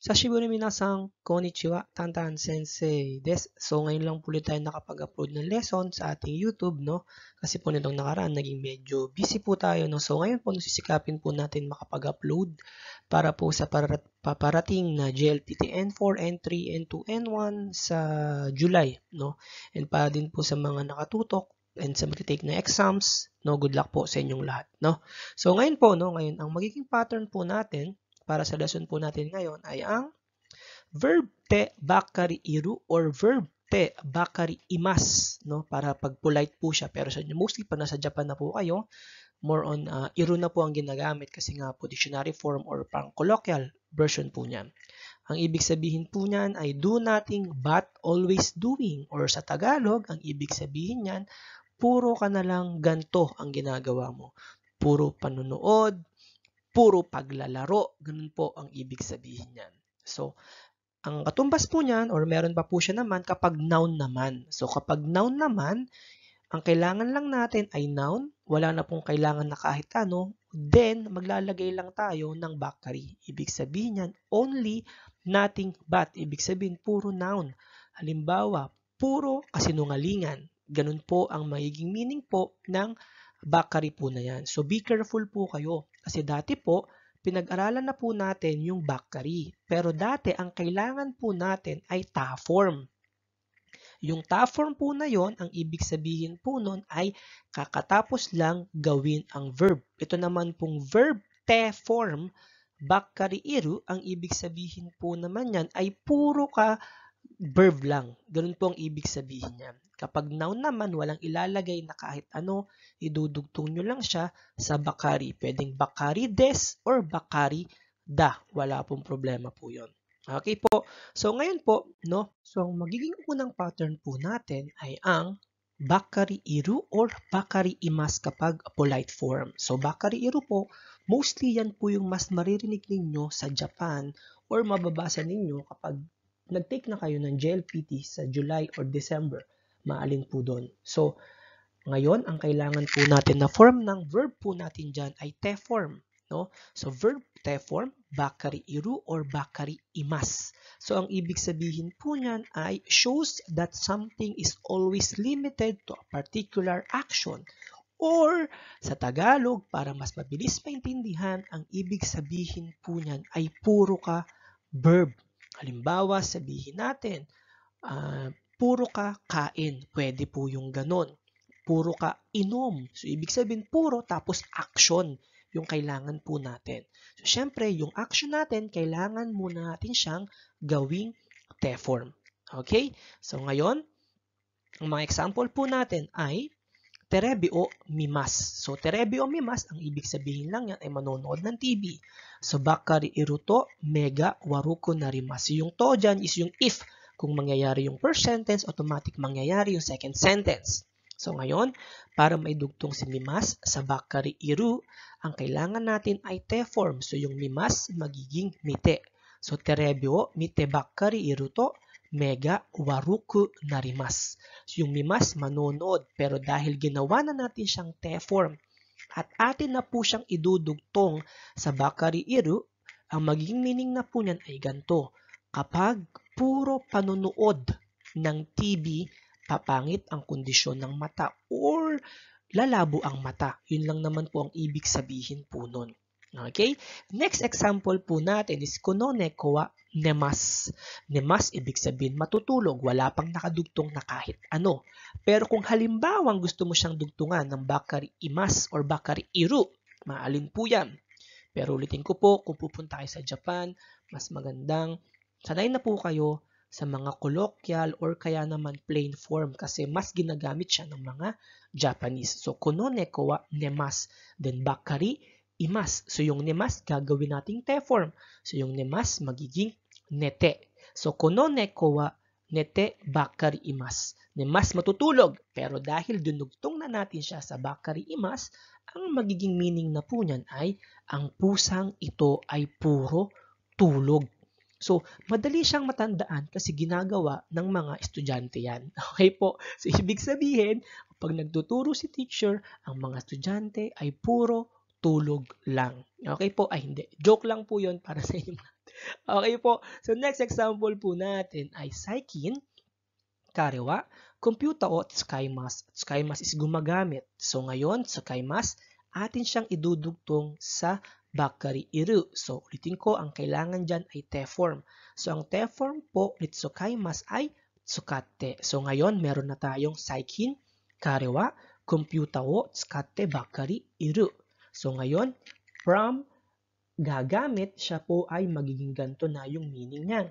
Sashiburi minasan, konnichiwa, Tantan Sensei des. So ngayon lang po ulit tayo nakapag-upload ng lesson sa ating YouTube, no? Kasi po nitong nakaraan, naging medyo busy po tayo, no? So ngayon po, nasisikapin po natin makapag-upload para po sa paparating na JLPT N4, N3, N2, N1 sa July, no? And para din po sa mga nakatutok and sa mag-take na exams, no? Good luck po sa inyong lahat, no? So ngayon po, no? Ngayon, ang magiging pattern po natin para sa lesson po natin ngayon ay ang verb te bakari iru or verb te bakari imas, no? Para pag polite po siya, pero sa mostly pag nasa Japan na po kayo, more on iru na po ang ginagamit kasi nga po dictionary form or pang colloquial version po niyan. Ang ibig sabihin po niyan ay do nothing but always doing, or sa Tagalog, ang ibig sabihin niyan, puro ka na lang ganto ang ginagawa mo. Puro panunood, puro paglalaro, ganun po ang ibig sabihin niyan. So, ang katumbas po niyan, or meron pa po siya naman kapag noun naman. So, kapag noun naman, ang kailangan lang natin ay noun, wala na pong kailangan na kahit ano, then maglalagay lang tayo ng bakari. Ibig sabihin niyan, only, nothing but. Ibig sabihin, puro noun. Halimbawa, puro kasinungalingan. Ganun po ang magiging meaning po ng bakari po na yan. So, be careful po kayo. Kasi dati po, pinag-aralan na po natin yung bakari. Pero dati, ang kailangan po natin ay ta form. Yung ta form po na yon, ang ibig sabihin po nun ay kakatapos lang gawin ang verb. Ito naman pong verb te form, bakari iru, ang ibig sabihin po naman yan ay puro ka verb lang. Ganun po ang ibig sabihin niyan. Kapag noun naman, walang ilalagay na kahit ano, idudugtong nyo lang siya sa bakari. Pwedeng bakari des or bakari da. Wala pong problema po yon. Okay po. So ngayon po, no? So ang magiging unang pattern po natin ay ang bakari iru or bakari imas kapag polite form. So bakari iru po, mostly yan po yung mas maririnig ninyo sa Japan or mababasa ninyo kapag nag-take na kayo ng JLPT sa July or December, maalin po doon. So, ngayon, ang kailangan po natin na form ng verb po natin dyan ay te form. No? So, verb te form, bakari iru or bakari imas. So, ang ibig sabihin po niyan ay shows that something is always limited to a particular action. Or, sa Tagalog, para mas mabilis maintindihan, ang ibig sabihin po niyan ay puro ka verb. Halimbawa, sabihin natin, puro ka kain. Pwede po yung ganon. Puro ka inom. So, ibig sabihin, puro tapos action yung kailangan po natin. So, syempre, yung action natin, kailangan muna natin siyang gawing te form. Okay? So, ngayon, ang mga example po natin ay terebi o mimas. So, terebi o mimas, ang ibig sabihin lang yan ay manonood ng TV. So, bakari iruto, mega, waruko narimasu. Yung to dyan is yung if. Kung mangyayari yung first sentence, automatic mangyayari yung second sentence. So, ngayon, para maidugtong si mimas sa bakari iru, ang kailangan natin ay te form. So, yung mimas magiging mite. So, terebi o mite bakari iruto, mega waruku narimas. So, yung mimas manonood, pero dahil ginawa na natin siyang te form at atin na po siyang idudugtong sa bakari iru, ang magiging meaning na po niyan ay ganito. Kapag puro panonood ng TV, papangit ang kondisyon ng mata or lalabo ang mata. Yun lang naman po ang ibig sabihin po nun. Okay? Next example po natin is konone ko wa nemas. Nemas, ibig sabihin matutulog. Wala pang nakadugtong na kahit ano. Pero kung halimbawa gusto mo siyang dugtungan ng bakari imas or bakari iru, maalin po yan. Pero ulitin ko po, kung pupunta kayo sa Japan, mas magandang sanay na po kayo sa mga colloquial or kaya naman plain form kasi mas ginagamit siya ng mga Japanese. So, konone ko wa nemas. Then, bakari imas. So, yung nemas, gagawin nating te form. So, yung nemas, magiging nete. So, konone ko wa nete bakari imas. Nemas, matutulog. Pero dahil dinugtong na natin siya sa bakari imas, ang magiging meaning na po niyan ay ang pusang ito ay puro tulog. So, madali siyang matandaan kasi ginagawa ng mga estudyante yan. Okay po? So, ibig sabihin, pag nagtuturo si teacher, ang mga estudyante ay puro tulog lang. Okay po? Ay, hindi. Joke lang po yon para sa inyo. Okay po. So next example po natin ay saikin, karewa, kompyuta o tsukaimasu. Tsukaimasu is gumagamit. So ngayon, tsukaimasu, atin siyang idudugtong sa bakari iru. So ulitin ko, ang kailangan dyan ay te form. So ang te form po ni tsukaimasu ay tsukatte. So ngayon, meron na tayong saikin, karewa, kompyuta o tsukatte bakari iru. So ngayon, from gagamit, siya po ay magiging ganito na yung meaning niyan.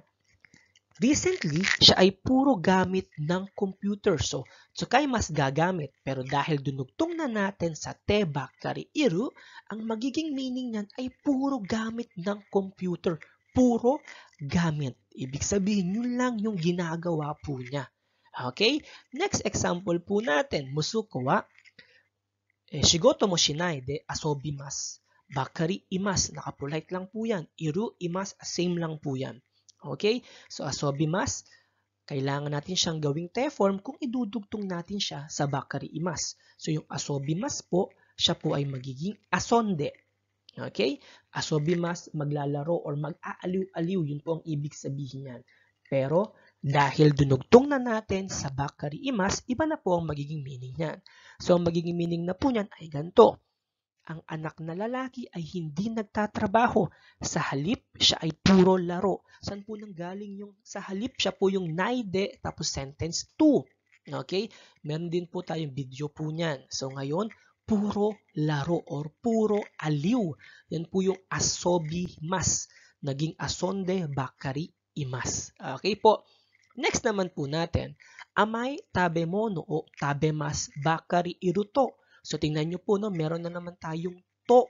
Recently, siya ay puro gamit ng computer. So, tsukay mas gagamit. Pero dahil dunugtong na natin sa te bakari iru, ang magiging meaning niyan ay puro gamit ng computer. Puro gamit. Ibig sabihin, yun lang yung ginagawa po niya. Okay? Next example po natin. Musuko wa shigoto mo shinai de asobimasu. Bakari imas. Nakapolite lang po yan. Iru imas, same lang po yan. Okay? So, asobimasu, kailangan natin siyang gawing te form kung idudugtong natin siya sa bakari imas. So, yung asobimasu po, siya po ay magiging asonde. Okay? Asobimasu, maglalaro or mag-aaliw-aliw. Yun po ang ibig sabihin yan. Pero, dahil dunugtong na natin sa bakari imas, iba na po ang magiging meaning niyan. So, ang magiging meaning na po niyan ay ganito. Ang anak na lalaki ay hindi nagtatrabaho. Sa halip, siya ay puro laro. Saan po nanggaling yung sa halip? Siya po yung naide tapos sentence 2. Okay? Meron din po tayong video po niyan. So ngayon, puro laro or puro aliw. Yan po yung asobimasu. Naging asonde bakari imas. Okay po. Next naman po natin, amai tabemono o tabemasu bakari iruto. So, tingnan nyo po, no, meron na naman tayong to.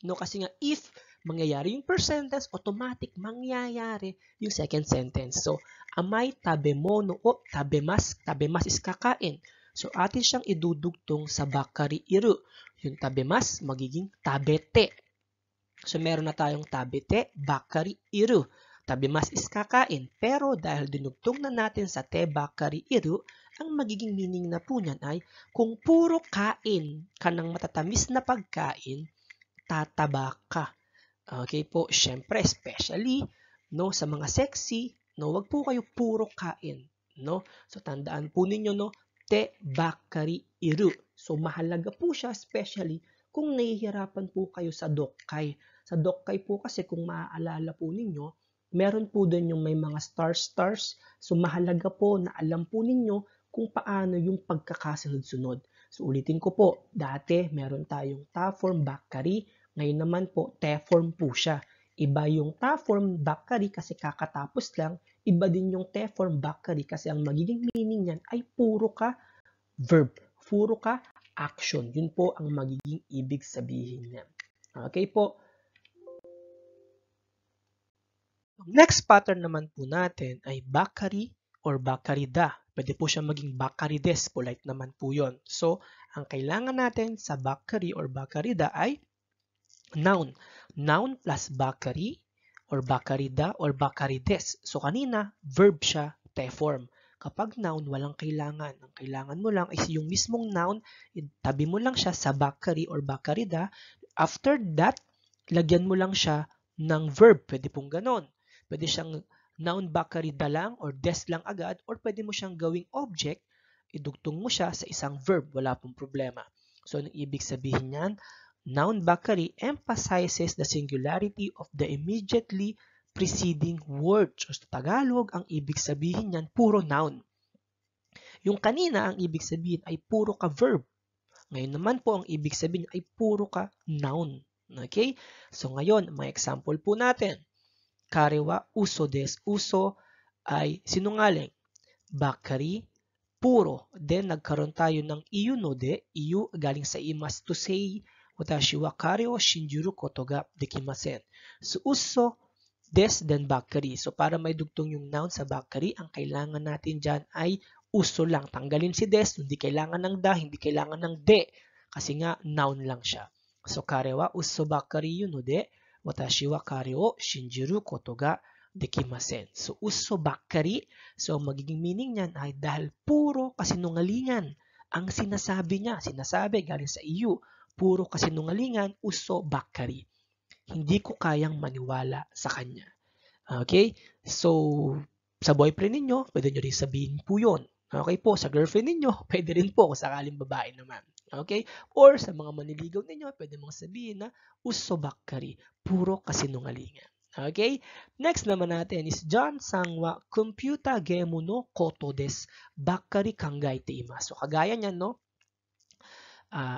No, kasi nga, if mangyayari yung first sentence, automatic mangyayari yung second sentence. So, amay tabemono o tabemas. Tabemas is kakain. So, atin siyang idudugtong sa bakari iru. Yung tabemas, magiging tabete. So, meron na tayong tabete, bakari iru. Tabemas is kakain. Pero, dahil dinugtong na natin sa te bakari iru, ang magiging meaning na po niyan ay kung puro kain ka ng matatamis na pagkain, tataba ka. Okay po, syempre, especially no, sa mga sexy, no, wag po kayo puro kain. No? So, tandaan po ninyo, no, te bakari iru. So, mahalaga po siya, especially kung nahihirapan po kayo sa dokkay. Sa dokkay po kasi, kung maaalala po ninyo, meron po doon yung may mga stars. So, mahalaga po na alam po ninyo kung paano yung pagkakasunod-sunod. So, ulitin ko po, dati meron tayong ta form bakari, ngayon naman po te form po siya. Iba yung ta form bakari kasi kakatapos lang, iba din yung te form bakari kasi ang magiging meaning niyan ay puro ka verb, puro ka action. Yun po ang magiging ibig sabihin niyan. Okay po. Next pattern naman po natin ay bakari or bakarida. Pwede po siya maging bakarides, polite naman po yon. So, ang kailangan natin sa bakari or bakarida ay noun. Noun plus bakari or bakarida or bakarides. So, kanina, verb siya, te form. Kapag noun, walang kailangan. Ang kailangan mo lang is yung mismong noun, tabi mo lang siya sa bakari or bakarida. After that, lagyan mo lang siya ng verb. Pwede pong ganon. Pwede siyang noun bakarida lang or des lang agad or pwede mo siyang gawing object, idugtong mo siya sa isang verb, wala pong problema. So, ang ibig sabihin niyan, noun bakari emphasizes the singularity of the immediately preceding word. So, sa Tagalog, ang ibig sabihin niyan, puro noun. Yung kanina, ang ibig sabihin ay puro ka verb. Ngayon naman po, ang ibig sabihin ay puro ka noun. Okay? So, ngayon, may example po natin. Karewa uso des. Uso ay sinungaling. Bakari, puro. Then, nagkaroon tayo ng iyu no de. Iyu, galing sa imas to say. Watashi wa kare o shinjuru koto ga dekimasen. So, uso des then bakari. So, para may dugtong yung noun sa bakari, ang kailangan natin dyan ay uso lang. Tanggalin si des. Hindi kailangan ng da, hindi kailangan ng de. Kasi nga, noun lang siya. So, karewa uso bakari yu no de. Watashi wa kare o shinjiru koto ga dekimasen. So, uso bakari. So, magiging meaning niyan ay dahil puro kasinungalingan ang sinasabi niya. Sinasabi galing sa iyo. Puro kasinungalingan, uso bakari. Hindi ko kayang maniwala sa kanya. Okay? So, sa boyfriend ninyo, pwede nyo rin sabihin po yun. Okay po, sa girlfriend ninyo, pwede rin po kung sakaling babae naman. Okay? Or sa mga maniligaw ninyo, pwede mong sabihin na usobakari, puro kasinungalingan. Okay? Next naman natin is John Sangwa, computer game no koto des, bakari kangaite imasu. So, kagaya niyan, no?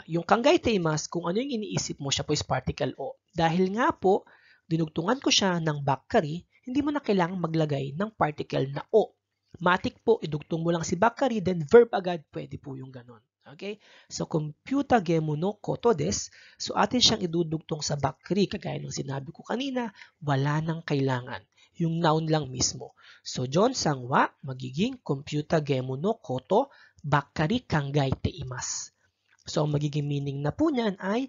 Yung kangaite imasu, kung ano yung iniisip mo, siya po is particle o. Dahil nga po, dinugtungan ko siya ng bakari, hindi mo na kailangang maglagay ng particle na o. Matic po, idugtong mo lang si bakari, then verb agad, pwede po yung ganon. Okay? So, computer game no koto des. So, atin siyang idudugtong sa bakari. Kagaya ng sinabi ko kanina, wala nang kailangan. Yung noun lang mismo. So, John Sangwa, magiging computer game no koto, bakari kangaite imasu. So, ang magiging meaning na po niyan ay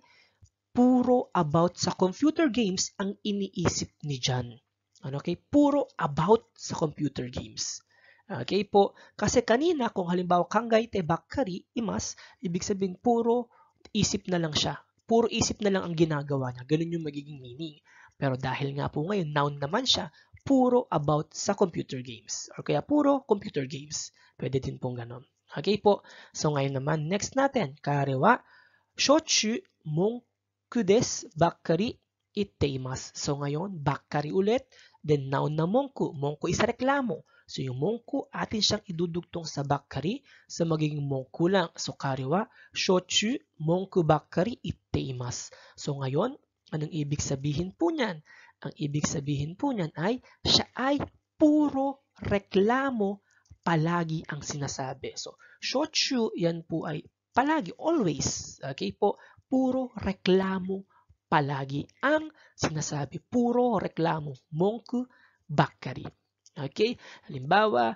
puro about sa computer games ang iniisip ni John. Okay? Puro about sa computer games. Okay po? Kasi kanina, kung halimbawa kangaite bakari imas, ibig sabihin puro isip na lang siya. Puro isip na lang ang ginagawa niya. Ganun yung magiging meaning. Pero dahil nga po ngayon, noun naman siya, puro about sa computer games. Or kaya puro computer games. Pwede din pong ganun. Okay po? So ngayon naman, next natin, karewa, shochu monku des bakari itteimasu. So ngayon, bakari ulit. Then noun na monku. Monku is reklamo. So yung monku, atin siyang idudugtong sa bakari sa magiging monku lang. So karewa, shochu monku bakari itteimasu. So ngayon, anong ibig sabihin po niyan? Ang ibig sabihin po niyan ay siya ay puro reklamo palagi ang sinasabi. So, shochu, yan po ay palagi, always. Okay po, puro reklamo palagi ang sinasabi. Puro reklamo, monku bakari. Okay? Halimbawa,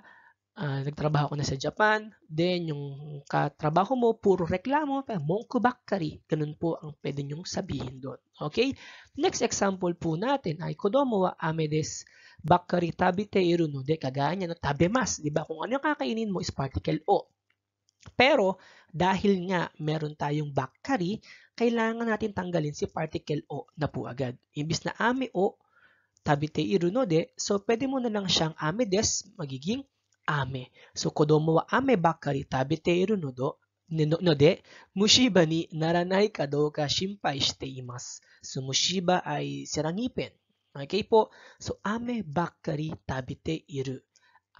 nagtrabaho ko na sa Japan, then yung katrabaho mo, puro reklamo, monku bakari. Ganun po ang pwede nyong sabihin doon. Okay? Next example po natin ay kodomo wa ame desu bakari tabite iru no de, kagaya niya no, tabemas. Diba? Kung ano yung kakainin mo is particle o. Pero dahil nga meron tayong bakari, kailangan natin tanggalin si particle o na po agad. Imbis na ame o, tabite iru no de, so pwede mo na lang siyang ame des, magiging ame. So, kodomo wa ame bakari tabite iru no de, mushiba ni naranai ka do ka shinpai shite imasu. So, mushiba ay sirang ngipin. Okay po? So, ame bakari tabite iru.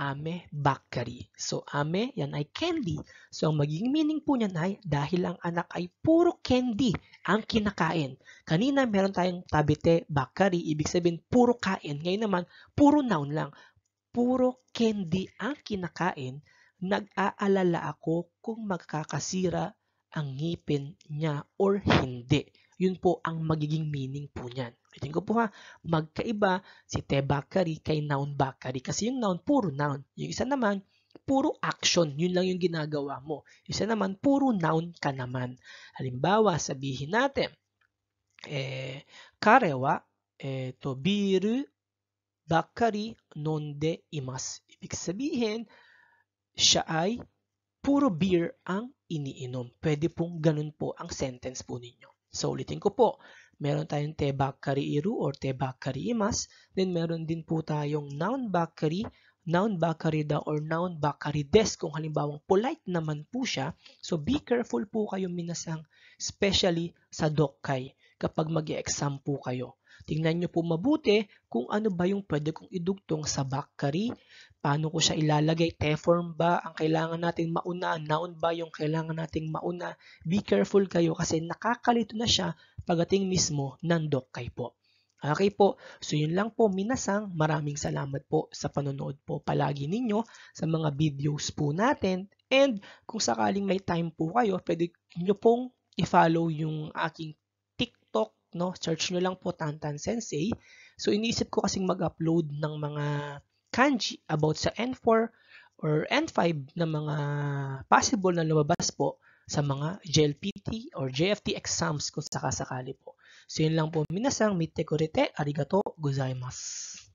Ame bakari. So, ame, yan ay candy. So, ang magiging meaning po niyan ay dahil ang anak ay puro candy ang kinakain. Kanina, meron tayong tabite bakari. Ibig sabihin, puro kain. Ngayon naman, puro noun lang. Puro candy ang kinakain, nag-aalala ako kung magkakasira ang ngipin niya or hindi. Yun po ang magiging meaning po niyan. Ulitin ko po ha, magkaiba si te bakari kay noun bakari. Kasi yung noun, puro noun. Yung isa naman, puro action. Yun lang yung ginagawa mo. Yung isa naman, puro noun ka naman. Halimbawa, sabihin natin, kare wa, biru bakari nonde imasu. Ibig sabihin, siya ay puro beer ang iniinom. Pwede pong ganun po ang sentence po ninyo. So, ulitin ko po. Meron tayong te bakari iru or te bakari imasu. Then, meron din po tayong noun bakari da or noun bakari des. Kung halimbawang polite naman po siya. So, be careful po kayo minasang, especially sa dokkay kapag mag-exam po kayo. Tingnan nyo po mabuti kung ano ba yung pwede kong idugtong sa bakari. Paano ko siya ilalagay? Te-form ba ang kailangan nating mauna? Noun ba yung kailangan nating mauna? Be careful kayo kasi nakakalito na siya pagdating mismo ng dokkay po. Okay po. So yun lang po minasang. Maraming salamat po sa panonood po palagi ninyo sa mga videos po natin. And kung sakaling may time po kayo, pwede nyo pong i-follow yung aking TikTok. No? Search nyo lang po Tantan Sensei. So iniisip ko kasing mag-upload ng mga kanji about sa N4 or N5 na mga possible na lumabas po sa mga JLPT or JFT exams kung sakasakali po. So yun lang po minasang, mitte kurite, arigato gozaimasu.